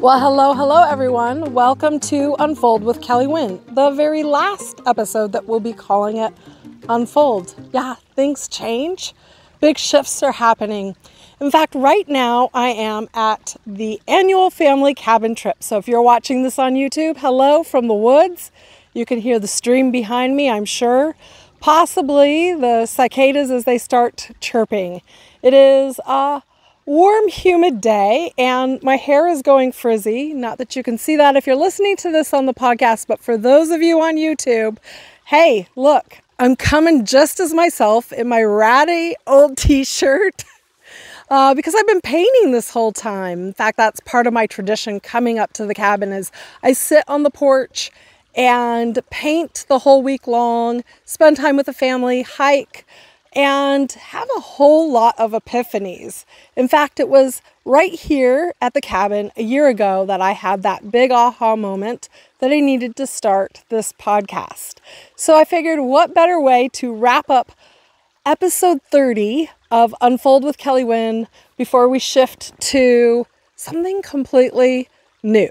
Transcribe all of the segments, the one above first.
Well, hello everyone. Welcome to Unfold with Kellee Wynn, the very last episode that we'll be calling it Unfold. Yeah, things change. Big shifts are happening. In fact, right now I am at the annual family cabin trip. So if you're watching this on YouTube, hello from the woods. You can hear the stream behind me, I'm sure. Possibly the cicadas as they start chirping. It is a warm, humid day, and my hair is going frizzy. Not that you can see that if you're listening to this on the podcast, but for those of you on YouTube, hey, look, I'm coming just as myself in my ratty old t-shirt because I've been painting this whole time. In fact, that's part of my tradition coming up to the cabin is I sit on the porch and paint the whole week long, spend time with the family, hike, and have a whole lot of epiphanies. In fact, it was right here at the cabin a year ago that I had that big aha moment that I needed to start this podcast. So I figured what better way to wrap up episode 30 of Unfold with Kellee Wynn before we shift to something completely new.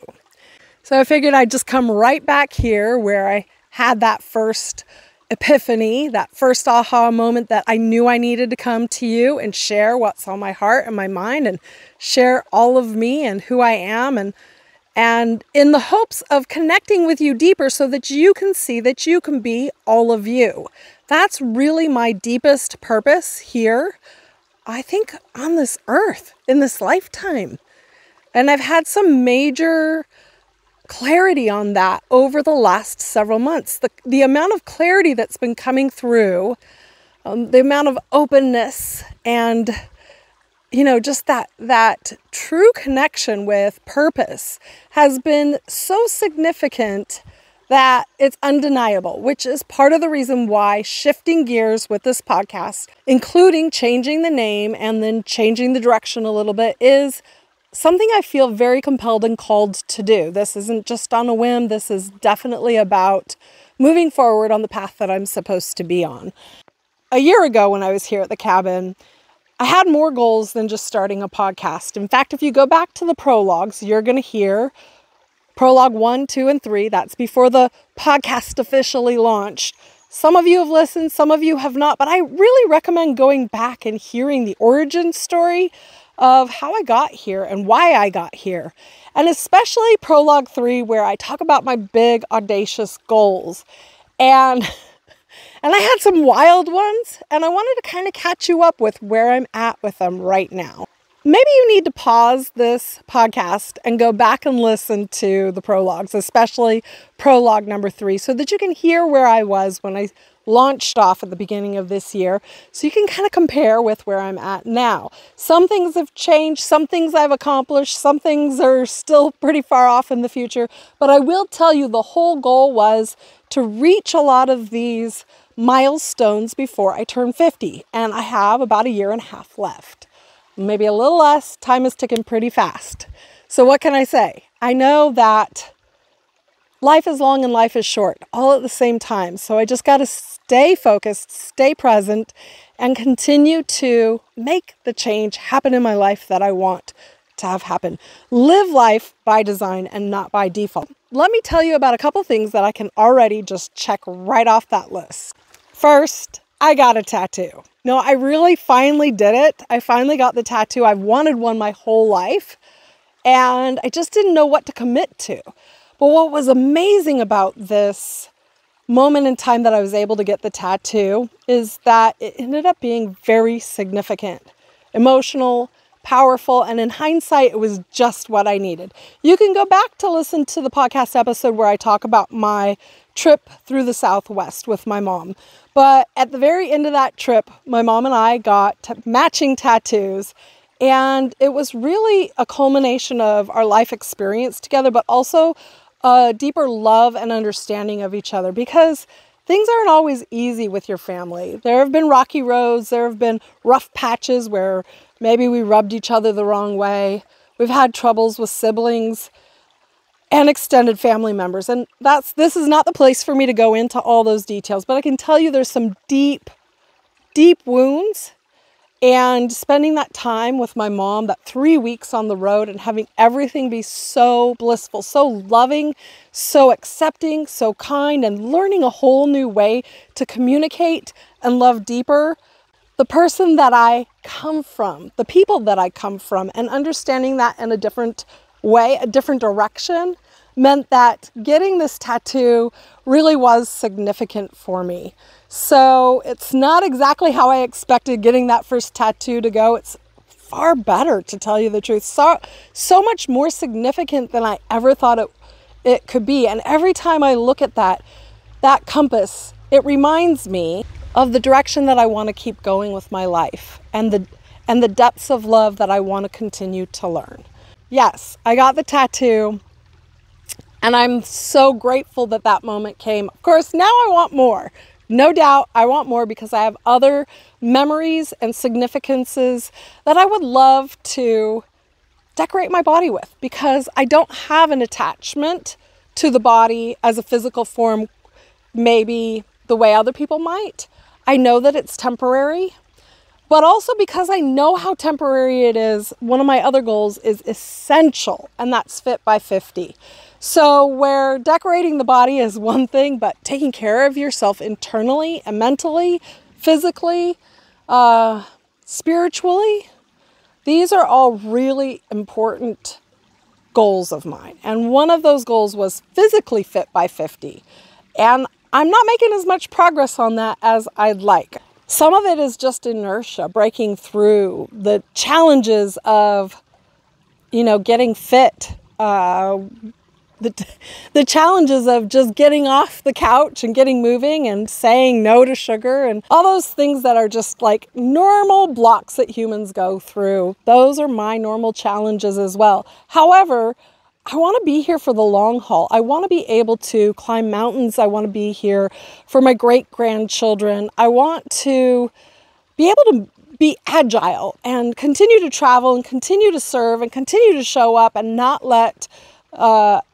So I figured I'd just come right back here where I had that first epiphany, that first aha moment that I knew I needed to come to you and share what's on my heart and my mind and share all of me and who I am and in the hopes of connecting with you deeper so that you can see that you can be all of you. That's really my deepest purpose here, I think, on this earth, in this lifetime. And I've had some major clarity on that over the last several months. The amount of clarity that's been coming through, the amount of openness and, just that true connection with purpose has been so significant that it's undeniable, which is part of the reason why shifting gears with this podcast, including changing the name and then changing the direction a little bit, is something I feel very compelled and called to do. This isn't just on a whim. This is definitely about moving forward on the path that I'm supposed to be on. A year ago when I was here at the cabin, I had more goals than just starting a podcast. In fact, if you go back to the prologues, you're going to hear prologue 1, 2, and 3. That's before the podcast officially launched. Some of you have listened, some of you have not, but I really recommend going back and hearing the origin story of how I got here and why I got here. And especially prologue 3, where I talk about my big audacious goals. And I had some wild ones, and I wanted to kind of catch you up with where I'm at with them right now. Maybe you need to pause this podcast and go back and listen to the prologues, especially prologue number 3, so that you can hear where I was when I launched off at the beginning of this year, so you can kind of compare with where I'm at now. Some things have changed, some things I've accomplished, some things are still pretty far off in the future, but I will tell you the whole goal was to reach a lot of these milestones before I turn 50, and I have about a year and a half left. Maybe a little less. Time is ticking pretty fast. So what can I say? I know that life is long and life is short, all at the same time. So I just got to stay focused, stay present, and continue to make the change happen in my life that I want to have happen. Live life by design and not by default. Let me tell you about a couple things that I can already just check right off that list. First, I got a tattoo. No, I really finally did it. I finally got the tattoo. I've wanted one my whole life, and I just didn't know what to commit to. But what was amazing about this moment in time that I was able to get the tattoo is that it ended up being very significant, emotional, powerful, and in hindsight, it was just what I needed. You can go back to listen to the podcast episode where I talk about my trip through the Southwest with my mom. But at the very end of that trip, my mom and I got matching tattoos, and it was really a culmination of our life experience together, but also a deeper love and understanding of each other, because things aren't always easy with your family. There have been rocky roads. There have been rough patches where maybe we rubbed each other the wrong way. We've had troubles with siblings and extended family members. And this is not the place for me to go into all those details, but I can tell you there's some deep, deep wounds And spending that time with my mom, that 3 weeks on the road, and having everything be so blissful, so loving, so accepting, so kind, and learning a whole new way to communicate and love deeper the person that I come from, the people that I come from, and understanding that in a different way, a different direction, meant that getting this tattoo really was significant for me. So it's not exactly how I expected getting that first tattoo to go. It's far better, to tell you the truth. So much more significant than I ever thought it could be. And every time I look at that compass, it reminds me of the direction that I want to keep going with my life, and the depths of love that I want to continue to learn. Yes, I got the tattoo, and I'm so grateful that that moment came. Of course, now I want more. No doubt I want more, because I have other memories and significances that I would love to decorate my body with, because I don't have an attachment to the body as a physical form, maybe the way other people might. I know that it's temporary, but also because I know how temporary it is, one of my other goals is essential, and that's fit by 50. So where decorating the body is one thing, but taking care of yourself internally and mentally, physically, spiritually, these are all really important goals of mine. And one of those goals was physically fit by 50. And I'm not making as much progress on that as I'd like. Some of it is just inertia, breaking through the challenges of, getting fit, the challenges of just getting off the couch and getting moving and saying no to sugar and all those things that are just like normal blocks that humans go through. Those are my normal challenges as well. However, I want to be here for the long haul. I want to be able to climb mountains. I want to be here for my great-grandchildren. I want to be able to be agile and continue to travel and continue to serve and continue to show up, and not let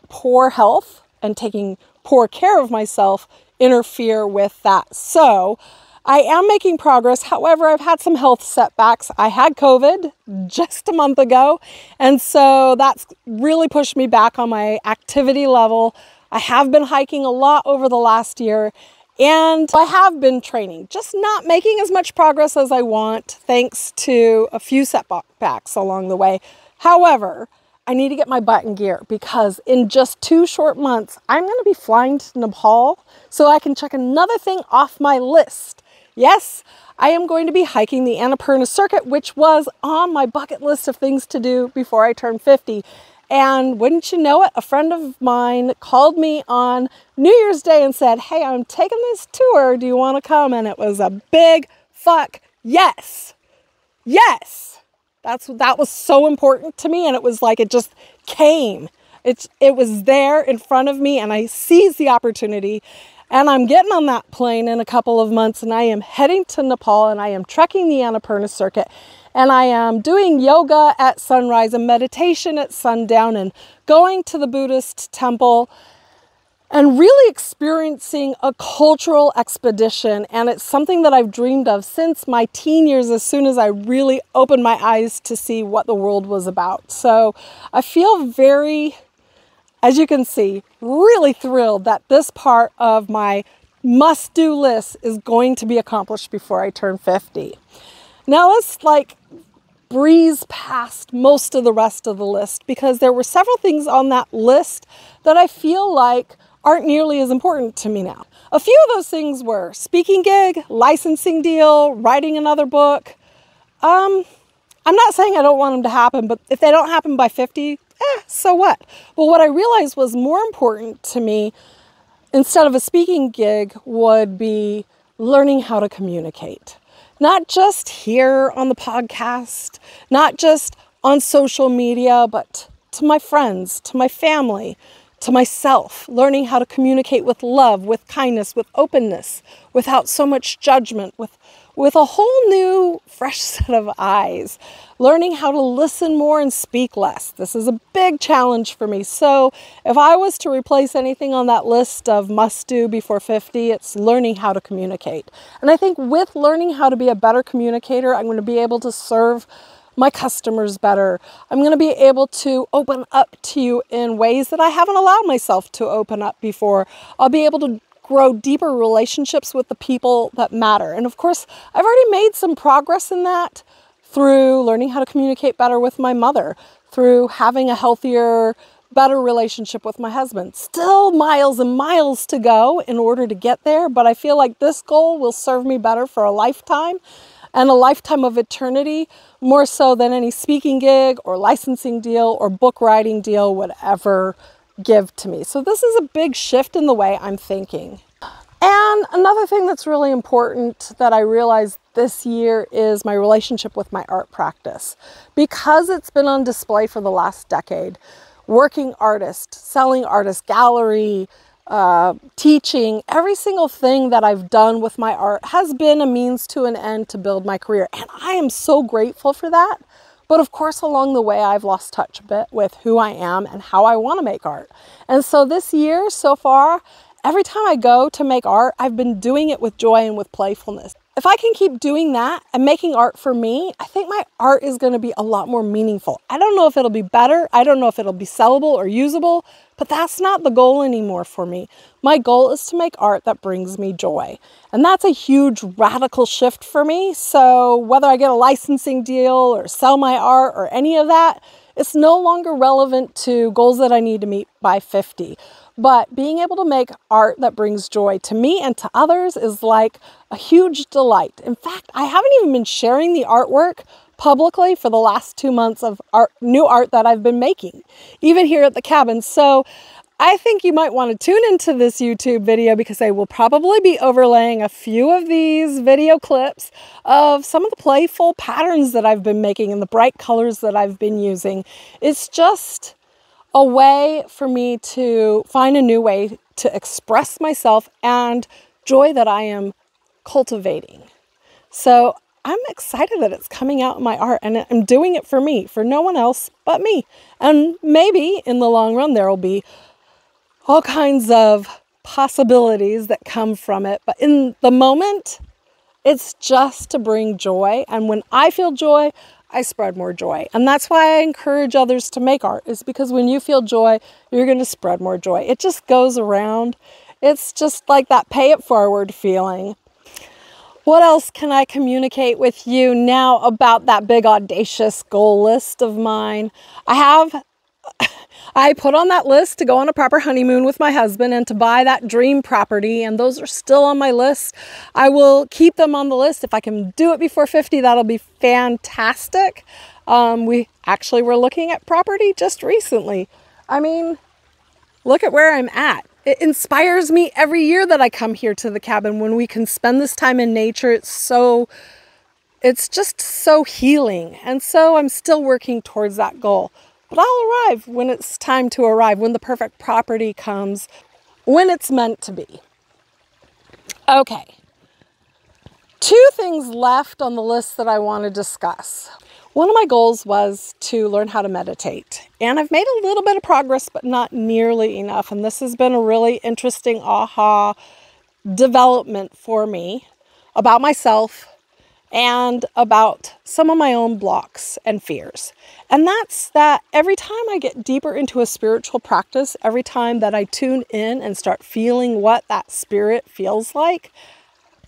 poor health and taking poor care of myself interfere with that. So I am making progress. However, I've had some health setbacks. I had COVID just a month ago, and so that's really pushed me back on my activity level. I have been hiking a lot over the last year, and I have been training, just not making as much progress as I want, thanks to a few setbacks along the way. However, I need to get my butt in gear, because in just 2 short months, I'm going to be flying to Nepal so I can check another thing off my list. Yes, I am going to be hiking the Annapurna Circuit, which was on my bucket list of things to do before I turn 50. And wouldn't you know it, a friend of mine called me on New Year's Day and said, "Hey, I'm taking this tour. Do you want to come?" And it was a big fuck yes. Yes. That was so important to me, and it was like it just came. It was there in front of me, and I seized the opportunity. And I'm getting on that plane in a couple of months, and I am heading to Nepal, and I am trekking the Annapurna Circuit, and I am doing yoga at sunrise and meditation at sundown, and going to the Buddhist temple, and really experiencing a cultural expedition. And it's something that I've dreamed of since my teen years, as soon as I really opened my eyes to see what the world was about. So I feel very, as you can see, really thrilled that this part of my must-do list is going to be accomplished before I turn 50. Now let's breeze past most of the rest of the list, because there were several things on that list that I feel like aren't nearly as important to me now. A few of those things were speaking gig, licensing deal, writing another book. I'm not saying I don't want them to happen, but if they don't happen by 50, so what? But what I realized was more important to me, instead of a speaking gig, would be learning how to communicate. Not just here on the podcast, not just on social media, but to my friends, to my family, to myself, learning how to communicate with love, with kindness, with openness, without so much judgment, with a whole new, fresh set of eyes, learning how to listen more and speak less. This is a big challenge for me. So if I was to replace anything on that list of must do before 50, it's learning how to communicate. And I think with learning how to be a better communicator, I'm going to be able to serve my customers better. I'm going to be able to open up to you in ways that I haven't allowed myself to open up before. I'll be able to grow deeper relationships with the people that matter. And of course, I've already made some progress in that through learning how to communicate better with my mother, through having a healthier, better relationship with my husband. Still miles and miles to go in order to get there, but I feel like this goal will serve me better for a lifetime and a lifetime of eternity, more so than any speaking gig or licensing deal or book writing deal would ever give to me. So this is a big shift in the way I'm thinking. And another thing that's really important that I realized this year is my relationship with my art practice. Because it's been on display for the last decade, working artist, selling artist, gallery, teaching, every single thing that I've done with my art has been a means to an end to build my career. And I am so grateful for that. But of course, along the way, I've lost touch a bit with who I am and how I want to make art. And so this year, so far, every time I go to make art, I've been doing it with joy and with playfulness. If I can keep doing that and making art for me, I think my art is going to be a lot more meaningful. I don't know if it'll be better. I don't know if it'll be sellable or usable, but that's not the goal anymore for me. My goal is to make art that brings me joy. And that's a huge radical shift for me. So whether I get a licensing deal or sell my art or any of that, it's no longer relevant to goals that I need to meet by 50. But being able to make art that brings joy to me and to others is like a huge delight. In fact, I haven't even been sharing the artwork publicly for the last 2 months of new art that I've been making, even here at the cabin. So I think you might want to tune into this YouTube video because I will probably be overlaying a few of these video clips of some of the playful patterns that I've been making and the bright colors that I've been using. It's just a way for me to find a new way to express myself and joy that I am cultivating. So I'm excited that it's coming out in my art and I'm doing it for me, for no one else but me. And maybe in the long run, there will be all kinds of possibilities that come from it. But in the moment, it's just to bring joy. And when I feel joy, I spread more joy. And that's why I encourage others to make art, is because when you feel joy, you're going to spread more joy. It just goes around. It's just like that pay it forward feeling. What else can I communicate with you now about that big audacious goal list of mine? I put on that list to go on a proper honeymoon with my husband and to buy that dream property, and those are still on my list. I will keep them on the list. If I can do it before 50, that'll be fantastic. We actually were looking at property just recently. I mean, look at where I'm at. It inspires me every year that I come here to the cabin when we can spend this time in nature. It's just so healing. And so I'm still working towards that goal. But I'll arrive when it's time to arrive, when the perfect property comes, when it's meant to be. Okay. 2 things left on the list that I want to discuss. One of my goals was to learn how to meditate. And I've made a little bit of progress, but not nearly enough. And this has been a really interesting aha development for me about myself and about some of my own blocks and fears. And that's that every time I get deeper into a spiritual practice, every time that I tune in and start feeling what that spirit feels like,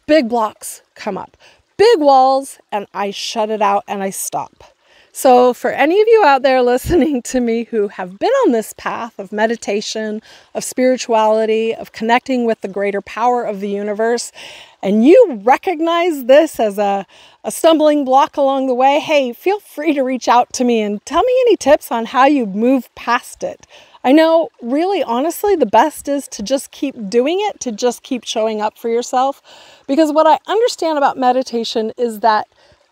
big blocks come up, big walls, and I shut it out and I stop. So for any of you out there listening to me who have been on this path of meditation, of spirituality, of connecting with the greater power of the universe, and you recognize this as a stumbling block along the way, hey, feel free to reach out to me and tell me any tips on how you move past it. I know, really, honestly, the best is to just keep doing it, to just keep showing up for yourself. Because what I understand about meditation is that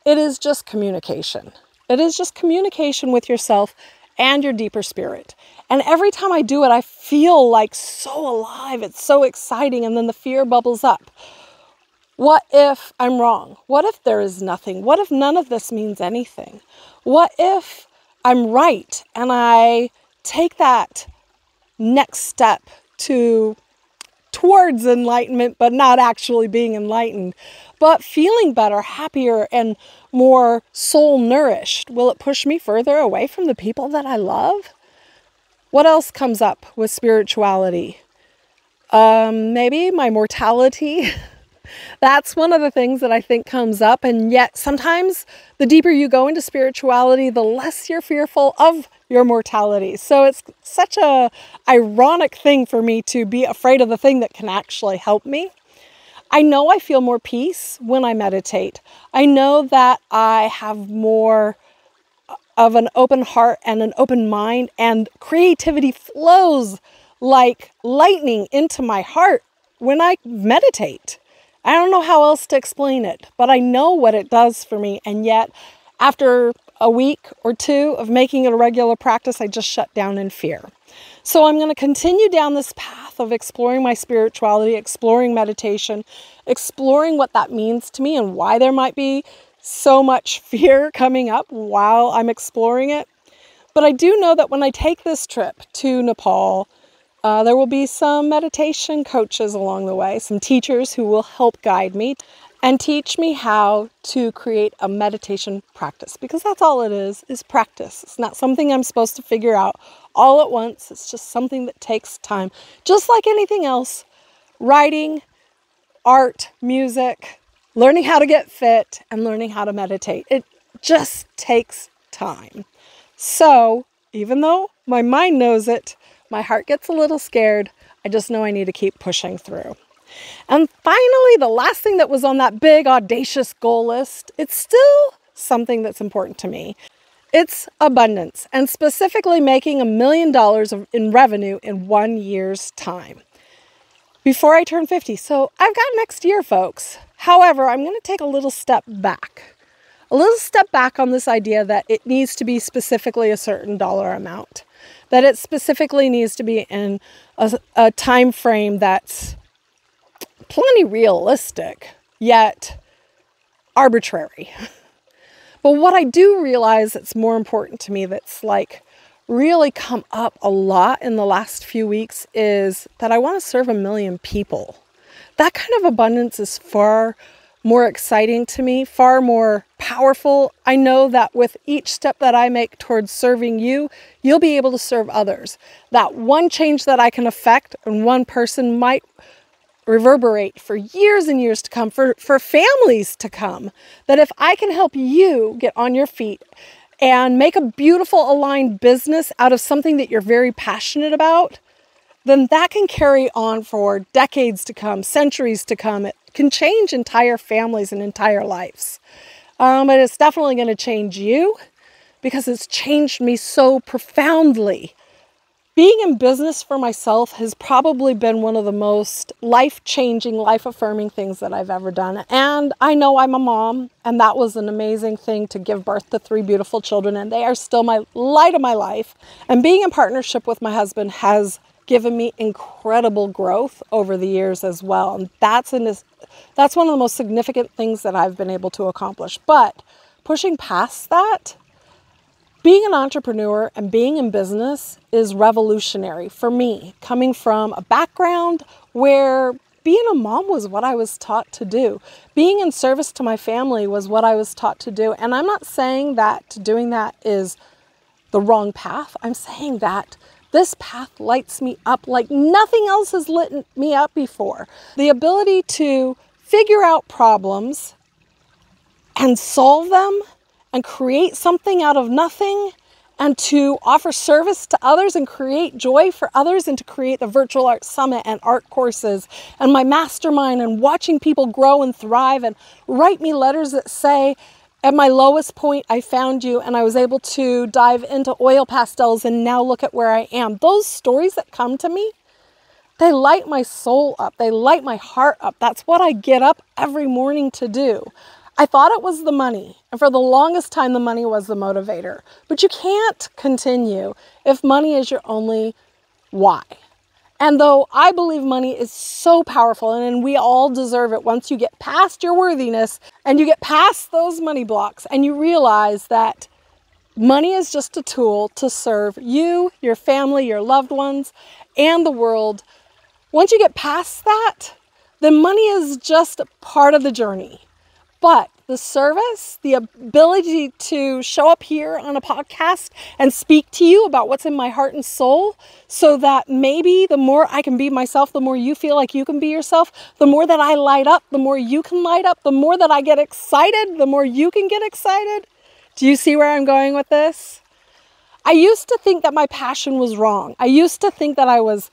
it is just communication. It is just communication with yourself and your deeper spirit. And every time I do it, I feel like so alive. It's so exciting. And then the fear bubbles up. What if I'm wrong? What if there is nothing? What if none of this means anything? What if I'm right and I take that next step towards enlightenment, but not actually being enlightened, but feeling better, happier, and more soul nourished? Will it push me further away from the people that I love? What else comes up with spirituality? Maybe my mortality. That's one of the things that I think comes up. And yet sometimes the deeper you go into spirituality, the less you're fearful of your mortality. So it's such a ironic thing for me to be afraid of the thing that can actually help me. I know I feel more peace when I meditate. I know that I have more of an open heart and an open mind, and creativity flows like lightning into my heart when I meditate. I don't know how else to explain it, but I know what it does for me. And yet, after a week or two of making it a regular practice, I just shut down in fear. So I'm going to continue down this path of exploring my spirituality, exploring meditation, exploring what that means to me and why there might be so much fear coming up while I'm exploring it. But I do know that when I take this trip to Nepal, there will be some meditation coaches along the way, some teachers who will help guide me and teach me how to create a meditation practice, because that's all it is practice. It's not something I'm supposed to figure out all at once. It's just something that takes time. Just like anything else, writing, art, music, learning how to get fit, and learning how to meditate. It just takes time. So even though my mind knows it, my heart gets a little scared. I just know I need to keep pushing through. And finally, the last thing that was on that big, audacious goal list, it's still something that's important to me. It's abundance, and specifically making $1 million in revenue in 1 year's time before I turn 50. So I've got next year, folks. However, I'm going to take a little step back. A little step back on this idea that it needs to be specifically a certain dollar amount. That it specifically needs to be in a time frame that's plenty realistic, yet arbitrary. But what I do realize that's more important to me, that's like really come up a lot in the last few weeks, is that I want to serve 1 million people. That kind of abundance is far more exciting to me, far more powerful. I know that with each step that I make towards serving you, you'll be able to serve others. That one change that I can affect in one person might reverberate for years and years to come, for families to come. That if I can help you get on your feet and make a beautiful aligned business out of something that you're very passionate about, then that can carry on for decades to come, centuries to come. It can change entire families and entire lives. But it's definitely going to change you, because it's changed me so profoundly. Being in business for myself has probably been one of the most life-changing, life-affirming things that I've ever done. And I know I'm a mom, and that was an amazing thing, to give birth to 3 beautiful children, and they are still my light of my life. And being in partnership with my husband has given me incredible growth over the years as well. And that's one of the most significant things that I've been able to accomplish. But pushing past that, being an entrepreneur and being in business is revolutionary for me, coming from a background where being a mom was what I was taught to do. Being in service to my family was what I was taught to do. And I'm not saying that doing that is the wrong path. I'm saying that this path lights me up like nothing else has lit me up before. The ability to figure out problems and solve them and create something out of nothing, and to offer service to others and create joy for others, and to create the Virtual Art Summit and art courses and my mastermind, and watching people grow and thrive and write me letters that say, at my lowest point, I found you, and I was able to dive into oil pastels, and now look at where I am. Those stories that come to me, they light my soul up. They light my heart up. That's what I get up every morning to do. I thought it was the money, and for the longest time, the money was the motivator. But you can't continue if money is your only why. And though I believe money is so powerful and we all deserve it, once you get past your worthiness and you get past those money blocks and you realize that money is just a tool to serve you, your family, your loved ones, and the world. Once you get past that, then money is just part of the journey. But the service, the ability to show up here on a podcast and speak to you about what's in my heart and soul, so that maybe the more I can be myself, the more you feel like you can be yourself, the more that I light up, the more you can light up, the more that I get excited, the more you can get excited. Do you see where I'm going with this? I used to think that my passion was wrong. I used to think that I was,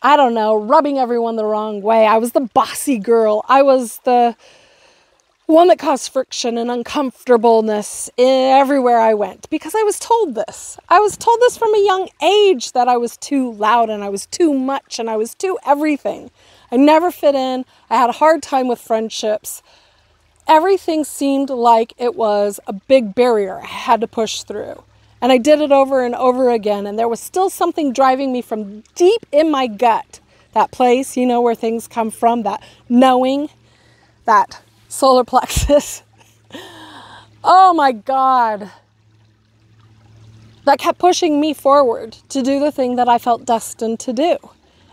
I don't know, rubbing everyone the wrong way. I was the bossy girl. I was the one that caused friction and uncomfortableness everywhere I went, because I was told this. I was told this from a young age, that I was too loud and I was too much and I was too everything. I never fit in. I had a hard time with friendships. Everything seemed like it was a big barrier I had to push through. And I did it over and over again. And there was still something driving me from deep in my gut. That place, you know, where things come from, that knowing, that solar plexus. Oh my God. That kept pushing me forward to do the thing that I felt destined to do.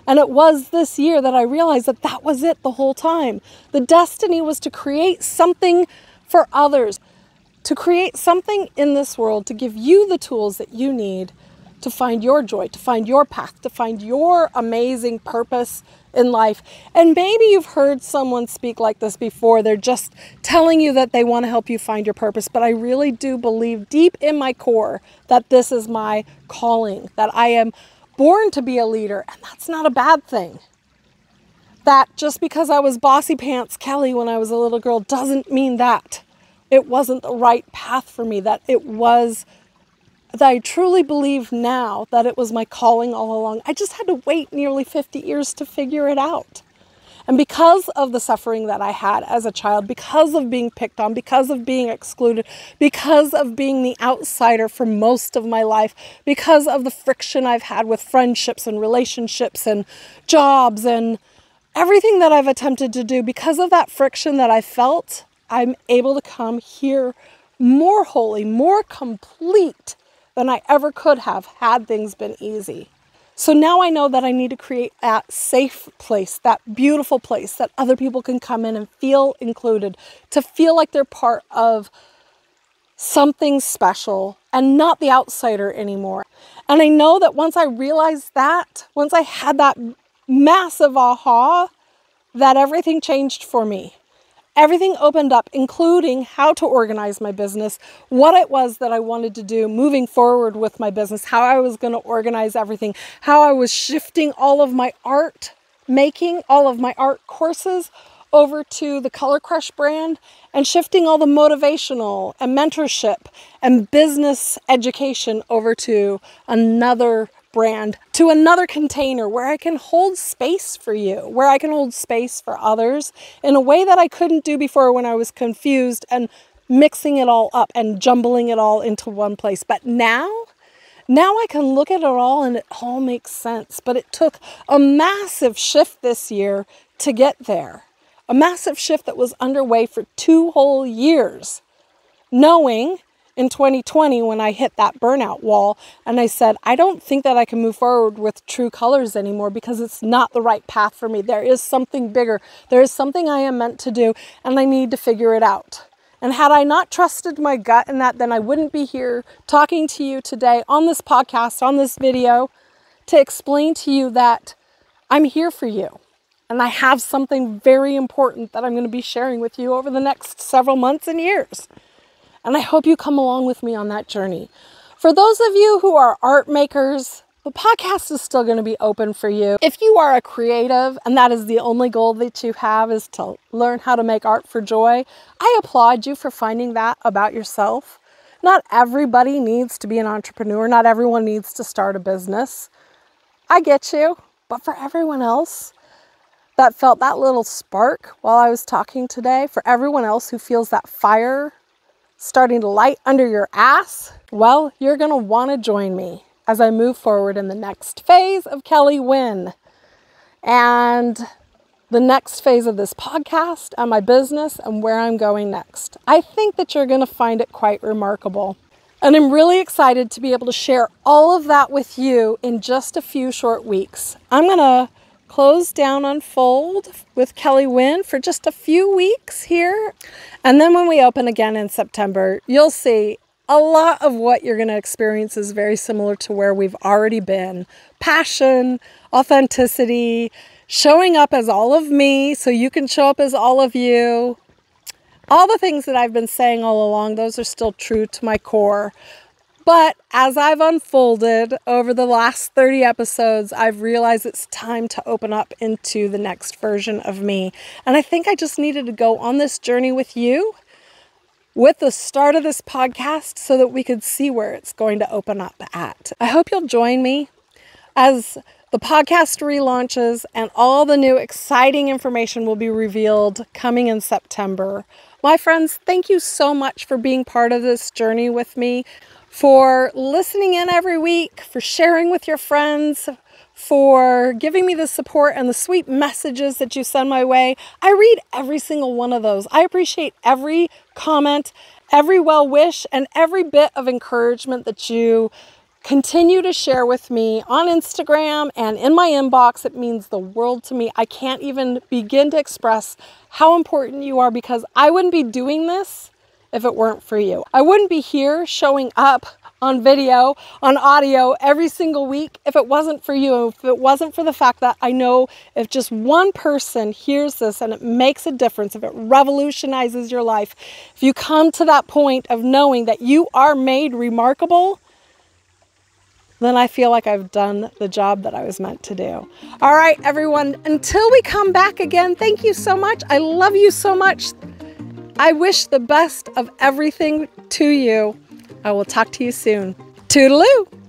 And it was this year that I realized that that was it the whole time. The destiny was to create something for others, to create something in this world, to give you the tools that you need to find your joy, to find your path, to find your amazing purpose in life. And maybe you've heard someone speak like this before. They're just telling you that they want to help you find your purpose. But I really do believe deep in my core that this is my calling, that I am born to be a leader. And that's not a bad thing. That just because I was bossy pants Kelly when I was a little girl doesn't mean that it wasn't the right path for me, that I truly believe now that it was my calling all along. I just had to wait nearly 50 years to figure it out. And because of the suffering that I had as a child, because of being picked on, because of being excluded, because of being the outsider for most of my life, because of the friction I've had with friendships and relationships and jobs and everything that I've attempted to do, because of that friction that I felt, I'm able to come here more holy, more complete than I ever could have had things been easy. So now I know that I need to create that safe place, that beautiful place that other people can come in and feel included, to feel like they're part of something special and not the outsider anymore. And I know that once I realized that, once I had that massive aha, that everything changed for me. Everything opened up, including how to organize my business, what it was that I wanted to do moving forward with my business, how I was going to organize everything, how I was shifting all of my art making, all of my art courses over to the Color Crush brand, and shifting all the motivational and mentorship and business education over to another brand, to another container where I can hold space for you, where I can hold space for others in a way that I couldn't do before when I was confused and mixing it all up and jumbling it all into one place. But now I can look at it all and it all makes sense. But it took a massive shift this year to get there. A massive shift that was underway for 2 whole years. Knowing in 2020, when I hit that burnout wall and I said, I don't think that I can move forward with True Colors anymore because it's not the right path for me. There is something bigger. There is something I am meant to do and I need to figure it out. And had I not trusted my gut in that, then I wouldn't be here talking to you today on this podcast, on this video, to explain to you that I'm here for you. And I have something very important that I'm going to be sharing with you over the next several months and years. And I hope you come along with me on that journey. For those of you who are art makers, the podcast is still going to be open for you. If you are a creative and that is the only goal that you have is to learn how to make art for joy, I applaud you for finding that about yourself. Not everybody needs to be an entrepreneur. Not everyone needs to start a business. I get you. But for everyone else that felt that little spark while I was talking today, for everyone else who feels that fire starting to light under your ass, well, you're going to want to join me as I move forward in the next phase of Kellee Wynn. and the next phase of this podcast and my business and where I'm going next. I think that you're going to find it quite remarkable. And I'm really excited to be able to share all of that with you in just a few short weeks. I'm going to close down Unfold with Kellee Wynn for just a few weeks here. And then when we open again in September, you'll see a lot of what you're going to experience is very similar to where we've already been. Passion, authenticity, showing up as all of me so you can show up as all of you. All the things that I've been saying all along, those are still true to my core. But as I've unfolded over the last 30 episodes, I've realized it's time to open up into the next version of me. And I think I just needed to go on this journey with you with the start of this podcast so that we could see where it's going to open up at. I hope you'll join me as the podcast relaunches and all the new exciting information will be revealed coming in September. My friends, thank you so much for being part of this journey with me, for listening in every week, for sharing with your friends, for giving me the support and the sweet messages that you send my way. I read every single one of those. I appreciate every comment, every well wish, and every bit of encouragement that you continue to share with me on Instagram and in my inbox. It means the world to me. I can't even begin to express how important you are, because I wouldn't be doing this if it weren't for you. I wouldn't be here showing up on video, on audio every single week if it wasn't for you, if it wasn't for the fact that I know if just one person hears this and it makes a difference, if it revolutionizes your life, if you come to that point of knowing that you are made remarkable, then I feel like I've done the job that I was meant to do. All right, everyone, until we come back again, thank you so much. I love you so much. I wish the best of everything to you. I will talk to you soon. Toodaloo.